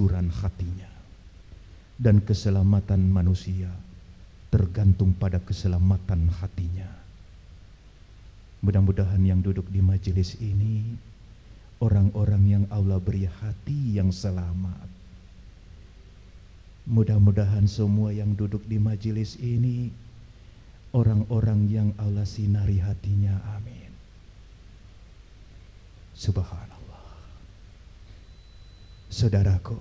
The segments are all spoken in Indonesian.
kehancuran hatinya. Dan keselamatan manusia tergantung pada keselamatan hatinya. Mudah-mudahan yang duduk di majelis ini orang-orang yang Allah beri hati yang selamat. Mudah-mudahan semua yang duduk di majelis ini orang-orang yang Allah sinari hatinya. Amin. Subhanallah. Saudaraku,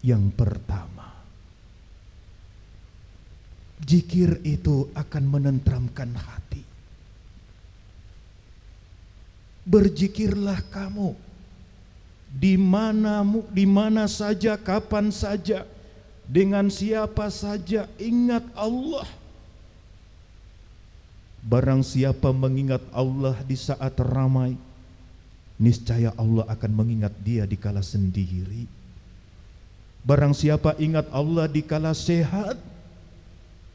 yang pertama, zikir itu akan menenteramkan hati. Berzikirlah kamu di mana saja, kapan saja, dengan siapa saja, ingat Allah. Barang siapa mengingat Allah di saat ramai, niscaya Allah akan mengingat dia di kala sendiri. Barang siapa ingat Allah di kala sehat,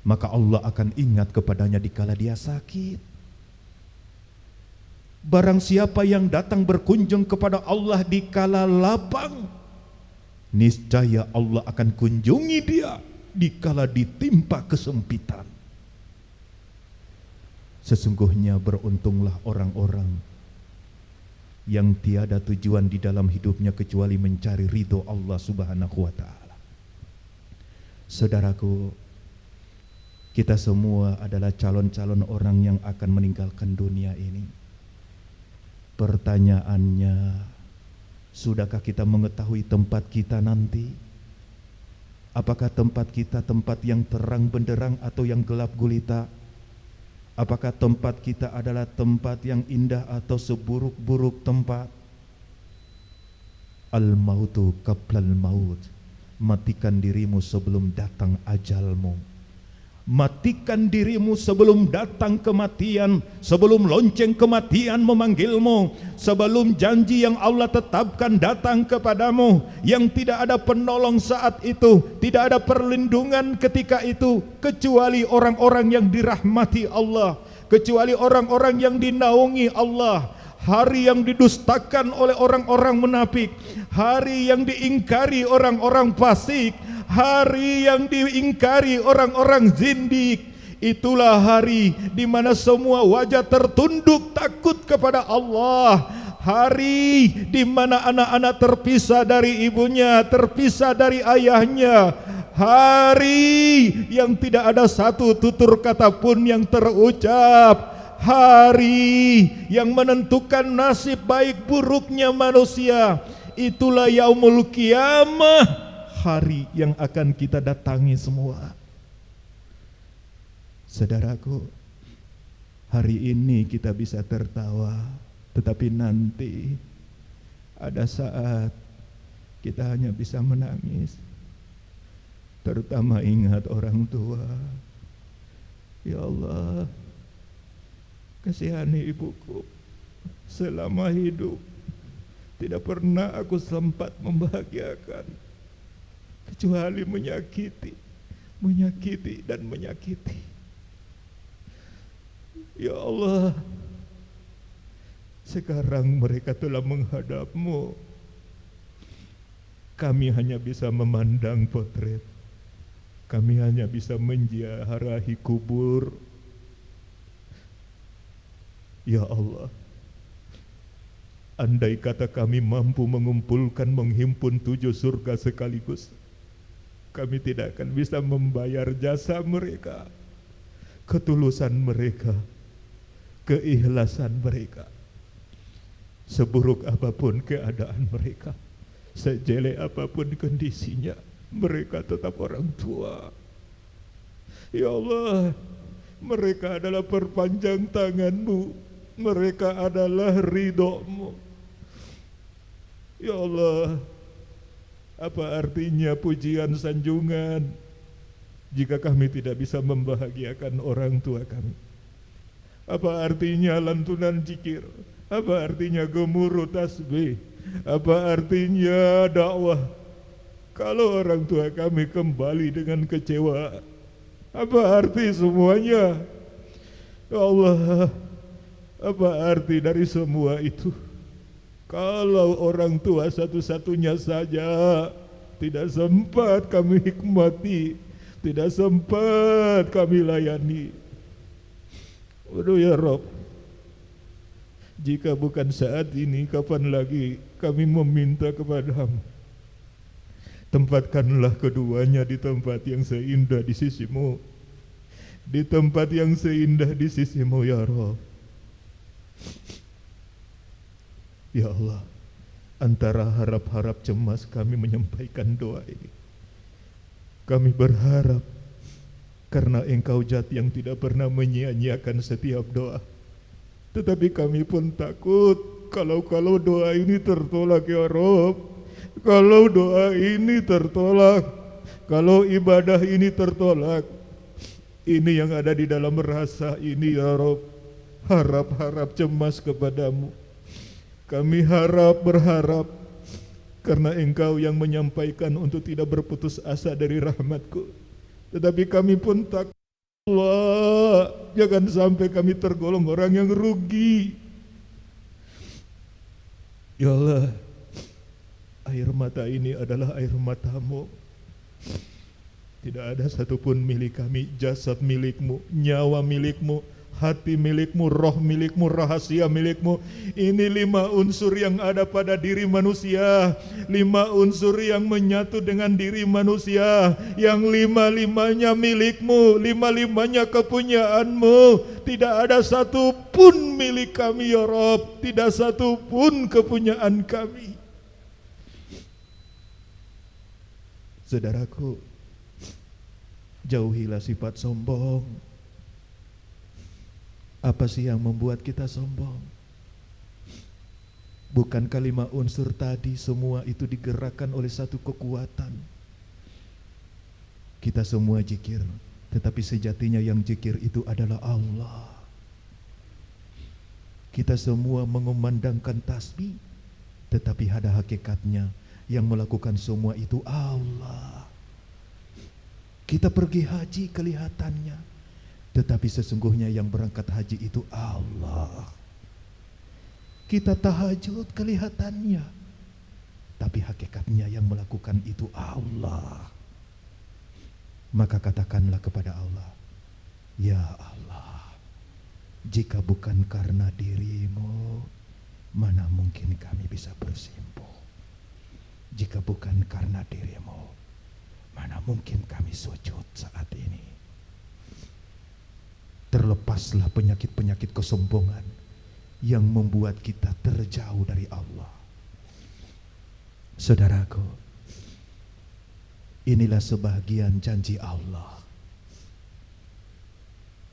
maka Allah akan ingat kepadanya di kala dia sakit. Barang siapa yang datang berkunjung kepada Allah di kala lapang, niscaya Allah akan kunjungi dia di kala ditimpa kesempitan. Sesungguhnya beruntunglah orang-orang yang tiada tujuan di dalam hidupnya kecuali mencari ridho Allah Subhanahu wa ta'ala. Saudaraku, kita semua adalah calon-calon orang yang akan meninggalkan dunia ini. Pertanyaannya, sudahkah kita mengetahui tempat kita nanti? Apakah tempat kita tempat yang terang benderang atau yang gelap gulita? Apakah tempat kita adalah tempat yang indah atau seburuk-buruk tempat? Al-mautu qablal maut. Matikan dirimu sebelum datang ajalmu. Matikan dirimu sebelum datang kematian, sebelum lonceng kematian memanggilmu, sebelum janji yang Allah tetapkan datang kepadamu, yang tidak ada penolong saat itu, tidak ada perlindungan ketika itu, kecuali orang-orang yang dirahmati Allah, kecuali orang-orang yang dinaungi Allah. Hari yang didustakan oleh orang-orang munafik, hari yang diingkari orang-orang fasik, hari yang diingkari orang-orang zindik. Itulah hari di mana semua wajah tertunduk takut kepada Allah. Hari di mana anak-anak terpisah dari ibunya, terpisah dari ayahnya. Hari yang tidak ada satu tutur kata pun yang terucap. Hari yang menentukan nasib baik buruknya manusia. Itulah yaumul qiyamah, hari yang akan kita datangi semua. Saudaraku, hari ini kita bisa tertawa, tetapi nanti ada saat kita hanya bisa menangis. Terutama ingat orang tua. Ya Allah, kasihani ibuku selama hidup. Tidak pernah aku sempat membahagiakan, kecuali menyakiti dan menyakiti. Ya Allah, sekarang mereka telah menghadapmu. Kami hanya bisa memandang potret. Kami hanya bisa menziarahi kubur. Ya Allah, andai kata kami mampu menghimpun 7 surga sekaligus, kami tidak akan bisa membayar jasa mereka, ketulusan mereka, keikhlasan mereka. Seburuk apapun keadaan mereka, sejelek apapun kondisinya, mereka tetap orang tua. Ya Allah, mereka adalah perpanjang tangan-Mu, mereka adalah ridho-Mu. Ya Allah, apa artinya pujian sanjungan jika kami tidak bisa membahagiakan orang tua kami? Apa artinya lantunan zikir? Apa artinya gemuruh tasbih? Apa artinya dakwah kalau orang tua kami kembali dengan kecewa? Apa arti semuanya? Ya Allah, apa arti dari semua itu Kalau orang tua satu-satunya saja tidak sempat kami hikmati, tidak sempat kami layani. Waduh ya Rob, jika bukan saat ini, kapan lagi kami meminta kepadamu? Tempatkanlah keduanya di tempat yang seindah di sisimu, di tempat yang seindah di sisimu ya Rob. Ya Allah, antara harap-harap cemas kami menyampaikan doa ini. Kami berharap karena Engkau Zat yang tidak pernah menyia-nyiakan setiap doa. Tetapi kami pun takut kalau doa ini tertolak ya Rob. Kalau doa ini tertolak, kalau ibadah ini tertolak, ini yang ada di dalam rasa ini ya Rob, harap-harap cemas kepadamu. Kami berharap karena Engkau yang menyampaikan untuk tidak berputus asa dari rahmat-Ku. Tetapi kami pun takut, Allah, jangan sampai kami tergolong orang yang rugi. Ya Allah, air mata ini adalah air mata-Mu. Tidak ada satupun milik kami, jasad milik-Mu, nyawa milik-Mu, hati milik-Mu, roh milik-Mu, rahasia milik-Mu. Ini 5 unsur yang ada pada diri manusia, 5 unsur yang menyatu dengan diri manusia, yang 5-5-nya milik-Mu, 5-5-nya kepunyaan-Mu. Tidak ada satupun milik kami ya Rob, tidak satupun kepunyaan kami. Saudaraku, jauhilah sifat sombong. Apa sih yang membuat kita sombong? Bukankah 5 unsur tadi semua itu digerakkan oleh satu kekuatan? Kita semua zikir, tetapi sejatinya yang zikir itu adalah Allah. Kita semua mengumandangkan tasbih, tetapi ada hakikatnya yang melakukan semua itu Allah. Kita pergi haji kelihatannya, tetapi sesungguhnya yang berangkat haji itu Allah. Kita tahajud kelihatannya, tapi hakikatnya yang melakukan itu Allah. Maka katakanlah kepada Allah, ya Allah, jika bukan karena diri-Mu, mana mungkin kami bisa bersimpuh. Jika bukan karena diri-Mu, mana mungkin kami sujud saat ini. Terlepaslah penyakit-penyakit kesombongan yang membuat kita terjauh dari Allah. Saudaraku, inilah sebahagian janji Allah.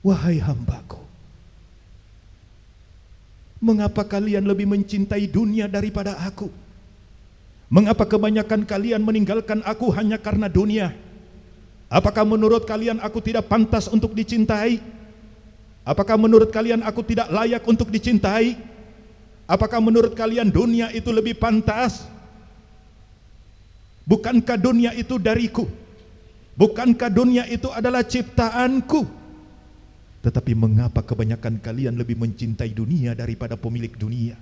Wahai hambaku, mengapa kalian lebih mencintai dunia daripada aku? Mengapa kebanyakan kalian meninggalkan aku hanya karena dunia? Apakah menurut kalian aku tidak pantas untuk dicintai? Apakah menurut kalian aku tidak layak untuk dicintai? Apakah menurut kalian dunia itu lebih pantas? Bukankah dunia itu dariku? Bukankah dunia itu adalah ciptaanku? Tetapi mengapa kebanyakan kalian lebih mencintai dunia daripada pemilik dunia?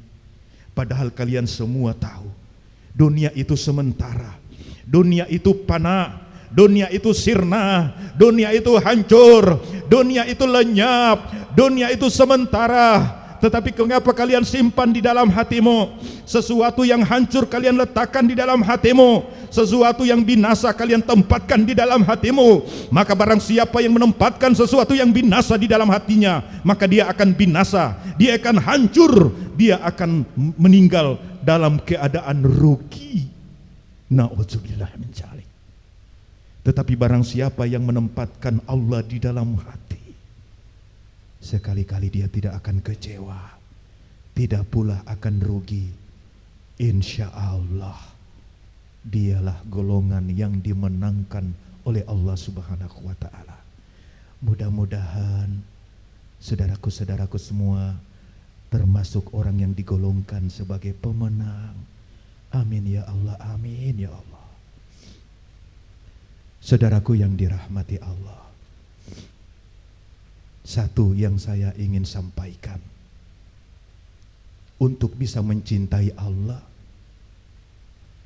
Padahal kalian semua tahu, dunia itu sementara, dunia itu fana, dunia itu sirna, dunia itu hancur, dunia itu lenyap, dunia itu sementara. Tetapi mengapa kalian simpan di dalam hatimu? Sesuatu yang hancur kalian letakkan di dalam hatimu, sesuatu yang binasa kalian tempatkan di dalam hatimu. Maka barang siapa yang menempatkan sesuatu yang binasa di dalam hatinya, maka dia akan binasa, dia akan hancur, dia akan meninggal dalam keadaan rugi. Na'udzubillah min dzalik. Tetapi barang siapa yang menempatkan Allah di dalam hati, sekali-kali dia tidak akan kecewa, tidak pula akan rugi. Insya Allah dialah golongan yang dimenangkan oleh Allah Subhanahu wa ta'ala. Mudah-mudahan saudaraku-saudaraku semua termasuk orang yang digolongkan sebagai pemenang. Amin ya Allah, amin ya Allah. Saudaraku yang dirahmati Allah, satu yang saya ingin sampaikan, untuk bisa mencintai Allah,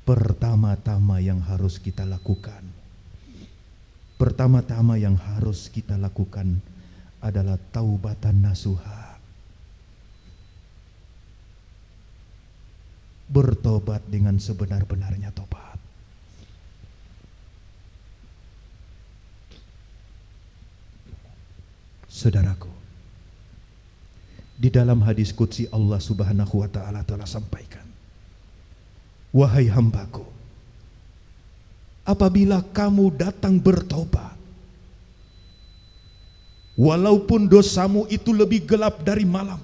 pertama-tama yang harus kita lakukan adalah taubatan nasuha. Bertobat dengan sebenar-benarnya tobat. Saudaraku, di dalam hadis qudsi Allah Subhanahu wa taala telah sampaikan, wahai hambaku, apabila kamu datang bertobat, walaupun dosamu itu lebih gelap dari malam,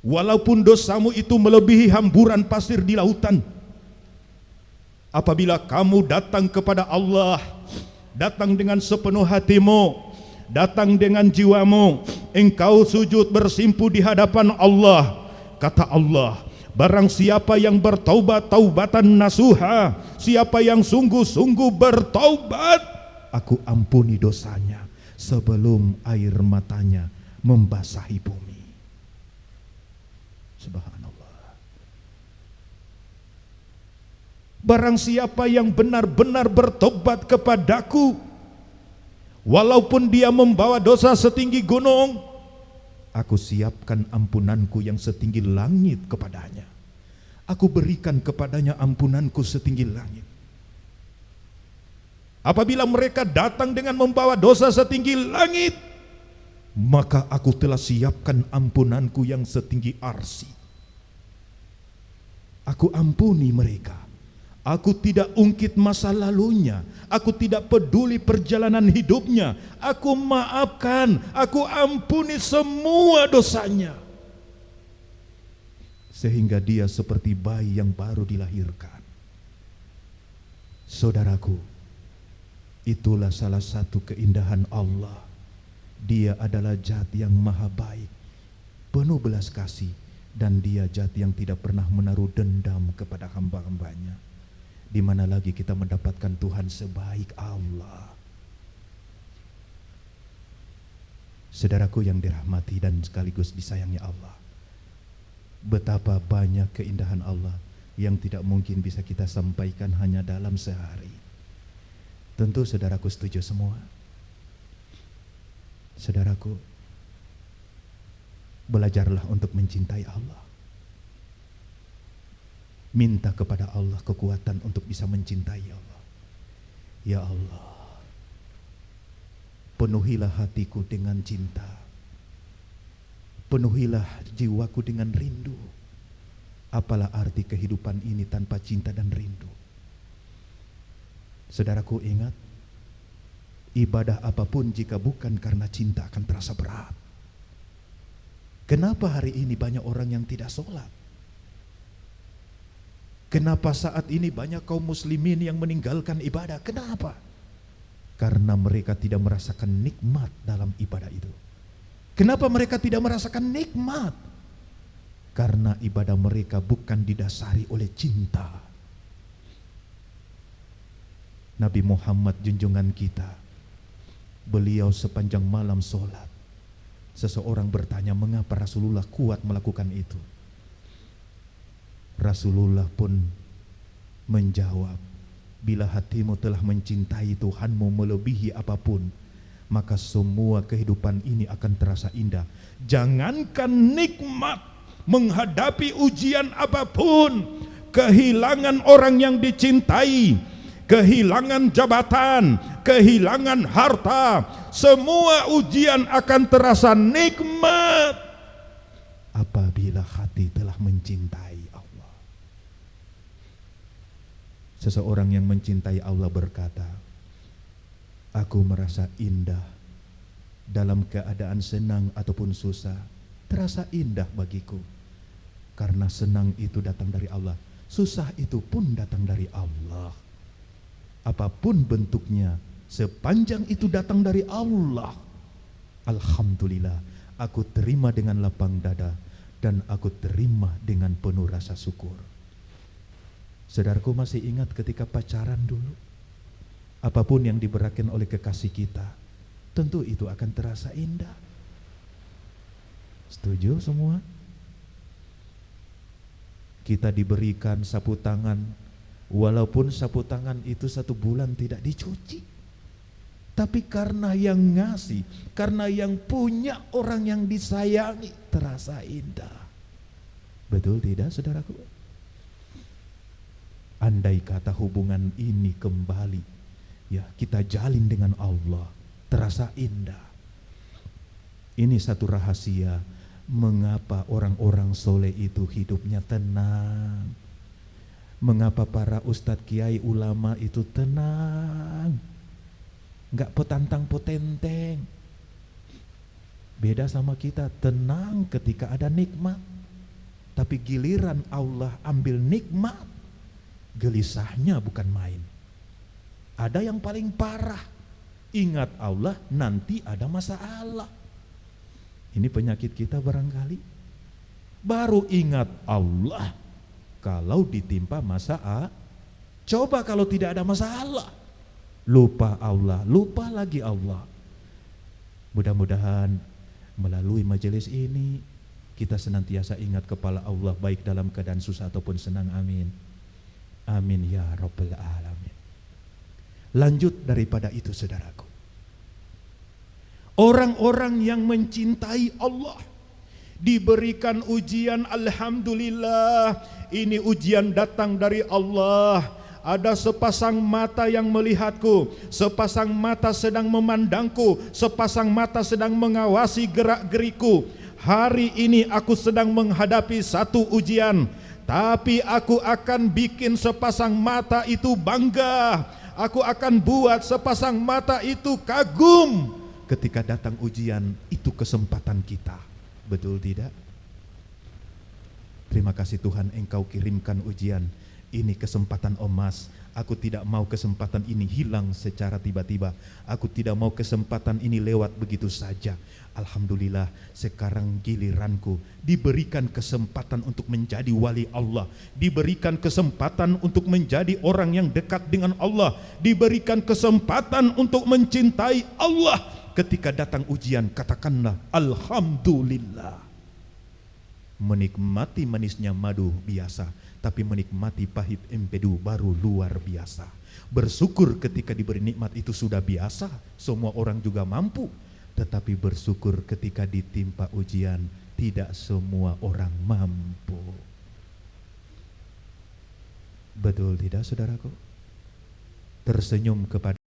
walaupun dosamu itu melebihi hamburan pasir di lautan, apabila kamu datang kepada Allah, datang dengan sepenuh hatimu, datang dengan jiwamu, engkau sujud bersimpu di hadapan Allah, kata Allah, barang siapa yang bertaubat taubatan nasuha, siapa yang sungguh-sungguh bertaubat, aku ampuni dosanya sebelum air matanya membasahi bumi. Subhanallah. Barang siapa yang benar-benar bertobat kepadaku, walaupun dia membawa dosa setinggi gunung, aku siapkan ampunanku yang setinggi langit kepadanya. Aku berikan kepadanya ampunanku setinggi langit. Apabila mereka datang dengan membawa dosa setinggi langit, maka aku telah siapkan ampunanku yang setinggi arsy. Aku ampuni mereka. Aku tidak ungkit masa lalunya, aku tidak peduli perjalanan hidupnya, aku maafkan, aku ampuni semua dosanya, sehingga dia seperti bayi yang baru dilahirkan. Saudaraku, itulah salah satu keindahan Allah. Dia adalah zat yang maha baik, penuh belas kasih, dan dia zat yang tidak pernah menaruh dendam kepada hamba-hambanya. Di mana lagi kita mendapatkan Tuhan sebaik Allah? Saudaraku yang dirahmati dan sekaligus disayangi Allah, betapa banyak keindahan Allah yang tidak mungkin bisa kita sampaikan hanya dalam sehari. Tentu saudaraku setuju semua. Saudaraku, belajarlah untuk mencintai Allah. Minta kepada Allah kekuatan untuk bisa mencintai Allah. Ya Allah, penuhilah hatiku dengan cinta, penuhilah jiwaku dengan rindu. Apalah arti kehidupan ini tanpa cinta dan rindu? Saudaraku, ingat, ibadah apapun jika bukan karena cinta akan terasa berat. Kenapa hari ini banyak orang yang tidak sholat? Kenapa saat ini banyak kaum muslimin yang meninggalkan ibadah? Kenapa? Karena mereka tidak merasakan nikmat dalam ibadah itu. Kenapa mereka tidak merasakan nikmat? Karena ibadah mereka bukan didasari oleh cinta. Nabi Muhammad junjungan kita, beliau sepanjang malam sholat. Seseorang bertanya, mengapa Rasulullah kuat melakukan itu? Rasulullah pun menjawab, bila hatimu telah mencintai Tuhanmu melebihi apapun, maka semua kehidupan ini akan terasa indah. Jangankan nikmat, menghadapi ujian apapun, kehilangan orang yang dicintai, kehilangan jabatan, kehilangan harta, semua ujian akan terasa nikmat apabila hati telah mencintai Allah. Seseorang yang mencintai Allah berkata, aku merasa indah dalam keadaan senang ataupun susah, terasa indah bagiku, karena senang itu datang dari Allah, susah itu pun datang dari Allah. Apapun bentuknya, sepanjang itu datang dari Allah, alhamdulillah, aku terima dengan lapang dada dan aku terima dengan penuh rasa syukur. Saudaraku, masih ingat ketika pacaran dulu? Apapun yang diberikan oleh kekasih kita, tentu itu akan terasa indah. Setuju semua? Kita diberikan sapu tangan, walaupun sapu tangan itu 1 bulan tidak dicuci. Tapi karena yang ngasih, karena yang punya, orang yang disayangi, terasa indah. Betul tidak, saudaraku? Andai kata hubungan ini kembali, ya, kita jalin dengan Allah, terasa indah. Ini satu rahasia mengapa orang-orang soleh itu hidupnya tenang. Mengapa para ustadz, kiai, ulama itu tenang, nggak petantang potenteng. Beda sama kita, tenang ketika ada nikmat, tapi giliran Allah ambil nikmat, gelisahnya bukan main. Ada yang paling parah, ingat Allah nanti ada masalah. Ini penyakit kita barangkali. Baru ingat Allah kalau ditimpa masalah. Coba kalau tidak ada masalah, lupa Allah, lupa lagi Allah. Mudah-mudahan melalui majelis ini kita senantiasa ingat kepala Allah, baik dalam keadaan susah ataupun senang. Amin. Amin ya rabbal alamin. Lanjut daripada itu, saudaraku, orang-orang yang mencintai Allah diberikan ujian. Alhamdulillah, ini ujian datang dari Allah. Ada sepasang mata yang melihatku, sepasang mata sedang memandangku, sepasang mata sedang mengawasi gerak-geriku. Hari ini aku sedang menghadapi satu ujian, tapi aku akan bikin sepasang mata itu bangga. Aku akan buat sepasang mata itu kagum. Ketika datang ujian, itu kesempatan kita. Betul tidak? Terima kasih Tuhan, Engkau kirimkan ujian. Ini kesempatan emas. Aku tidak mau kesempatan ini hilang secara tiba-tiba. Aku tidak mau kesempatan ini lewat begitu saja. Alhamdulillah, sekarang giliranku. Diberikan kesempatan untuk menjadi wali Allah, diberikan kesempatan untuk menjadi orang yang dekat dengan Allah, diberikan kesempatan untuk mencintai Allah. Ketika datang ujian, katakanlah alhamdulillah. Menikmati manisnya madu biasa, tapi menikmati pahit empedu baru luar biasa. Bersyukur ketika diberi nikmat itu sudah biasa, semua orang juga mampu. Tetapi bersyukur ketika ditimpa ujian, tidak semua orang mampu. Betul tidak, saudaraku? Tersenyum kepada